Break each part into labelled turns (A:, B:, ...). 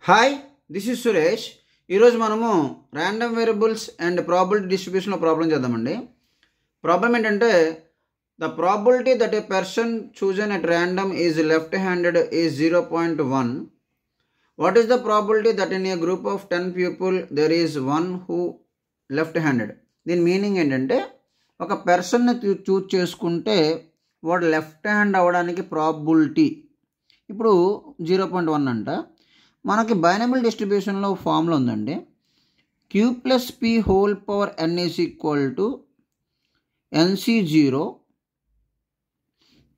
A: Hi, this is Suresh. ఈరోజు మనము random variables and probability డిస్ట్రిబ్యూషన్లో ప్రాబ్లం చేద్దామండి. ప్రాబ్లం ఏంటంటే the probability that a person chosen at random is left handed is 0.1. What is the probability that in a group of 10 people there is one who left handed? దీని meaning ఏంటంటే ఒక పర్సన్ని choose చేసుకుంటే వాడు left hand అవ్వడానికి probability ఇప్పుడు 0.1 అంట. మనకి బైనమిల్ డిస్ట్రిబ్యూషన్లో ఫార్ములా ఉందండి. q plus p whole power n is equal to nc0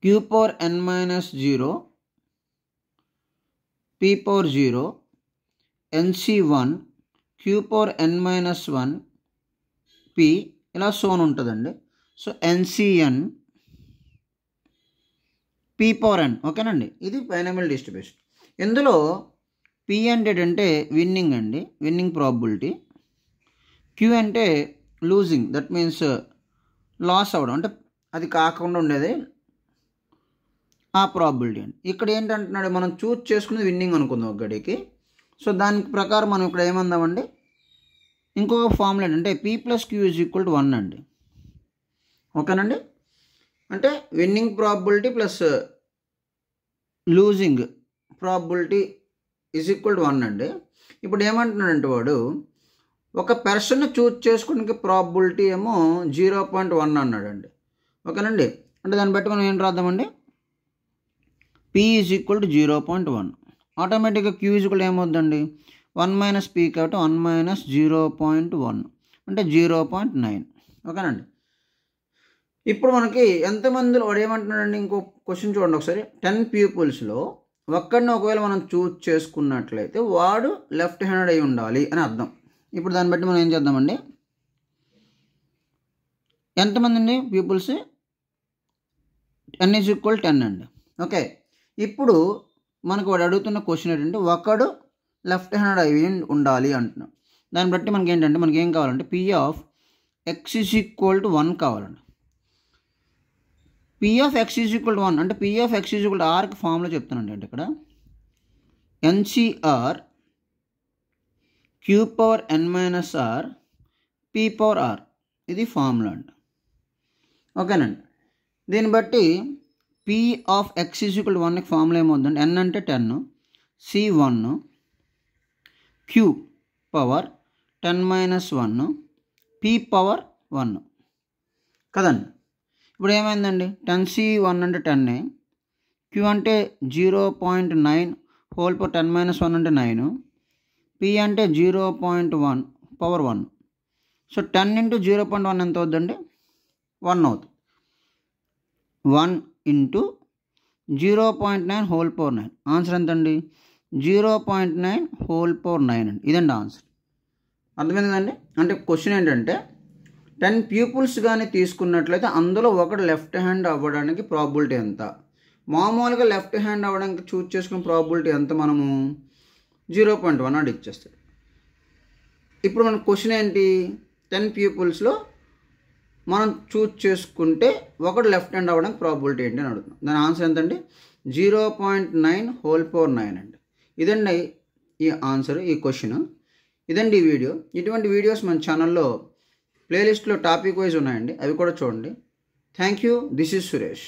A: q power n minus 0 p power 0 nc1 q power n minus 1 p ఇలా సోన్ ఉంటుందండి. So ncn p power n, ఓకేనండి. ఇది బైనమిల్ distribution. ఇందులో p అంటే విన్నింగ్ అండి, winnowing probability. q అంటే losing, that means loss అవ్వడం, అంటే అది కాకుండా ఉండేది ఆ ప్రాబిలిటీ అండి. ఇక్కడ ఏంటంటున్నాడు, మనం చూజ్ చేసుకునేది విన్నింగ్ అనుకుందాం ఒక గడికి. సో దాని ప్రకారం మనం ఇక్కడ ఏమందామండి, ఇంకొక ఫార్ములా ఏంటంటే p plus q is equal to 1 అండి, ఓకేనండి. అంటే winnowing probability plus losing probability is equal to 1 అండి. ఇప్పుడు ఏమంటున్నాడంటే వాడు ఒక పర్సన్ చూజ్ చేసుకోవడానికి ప్రాబిలిటీ ఏమో 0.1 అన్నాడండి, ఓకేనండి. అంటే దాన్ని బట్టి మనం ఏం రాద్దామండి, p ఈజ్ ఈక్వల్ టు 0.1. ఆటోమేటిక్గా q ఈజ్ ఈక్వల్ ఏమవుతుందండి, 1 మైనస్ p కాబట్టి 1 మైనస్ 0.1 అంటే 0.9, ఓకేనండి. ఇప్పుడు మనకి ఎంతమందిలో వాడు ఏమంటున్నాడండి, ఇంకో క్వశ్చన్ చూడండి ఒకసారి. 10 పీపుల్స్లో ఒక్కడిని ఒకవేళ మనం చూజ్ చేసుకున్నట్లయితే వాడు లెఫ్ట్ హ్యాండెడ్ అయి ఉండాలి అని అర్థం. ఇప్పుడు దాన్ని బట్టి మనం ఏం చేద్దామండి, ఎంతమంది అండి పీపుల్స్, n ఈజ్ ఈక్వల్ 10 అండి, ఓకే. ఇప్పుడు మనకు వాడు అడుగుతున్న క్వశ్చన్ ఏంటంటే ఒకడు లెఫ్ట్ హ్యాండెడ్ అయి ఉండాలి అంటున్నాం. దాన్ని బట్టి మనకి ఏంటంటే మనకి ఏం కావాలంటే p of x is equal to 1 కావాలండి. p of x is equal to 1 అంటే p of x is equal to rకి ఫార్ములా చెప్తానండి. అంటే ఇక్కడ ncr q power n minus r p power r, ఇది ఫార్ములా అండి, ఓకేనండి. దీన్ని బట్టి p of x is equal to 1కి ఫార్ములా ఏమవుతుందండి, n అంటే 10, c1 q power 10 minus 1 p power 1 కదండి. ఇప్పుడు ఏమైందండి, 10c1 అంటే 10, q అంటే 0.9 హోల్ పవర్ 10 మైనస్ 1 అంటే 9, p అంటే 0.1 పవర్ 1. సో 10 ఇంటూ 0.1 ఎంత అవుతుందండి, 1 అవుతుంది. 1 ఇంటూ 0.9 హోల్ పవర్ 9, ఆన్సర్ ఎంతండి, 0.9 హోల్ పవర్ 9 అండి. ఇదండి ఆన్సర్. అర్థమైంది కదండి. అంటే క్వశ్చన్ ఏంటంటే 10 పీపుల్స్ కానీ తీసుకున్నట్లయితే అందులో ఒకటి లెఫ్ట్ హ్యాండ్ అవ్వడానికి ప్రాబిలిటీ ఎంత, మామూలుగా లెఫ్ట్ హ్యాండ్ అవ్వడానికి చూజ్ చేసుకున్న ప్రాబిలిటీ ఎంత, మనము 0.1 అది ఇచ్చేస్తాడు. ఇప్పుడు మన క్వశ్చన్ ఏంటి, 10 పీపుల్స్లో మనం చూజ్ చేసుకుంటే ఒకటి లెఫ్ట్ హ్యాండ్ అవ్వడానికి ప్రాబిలిటీ ఏంటి అని అడుగుతున్నాం. దాని ఆన్సర్ ఎంతండి, 0.9 హోల్ పవర్ 9 అండి. ఇదండి ఈ ఆన్సర్, ఈ క్వశ్చన్. ఇదండి ఈ వీడియో. ఇటువంటి వీడియోస్ మన ఛానల్లో ప్లేలిస్ట్లో టాపిక్ వైజ్ ఉన్నాయండి, అవి కూడా చూడండి. Thank you. This is Suresh.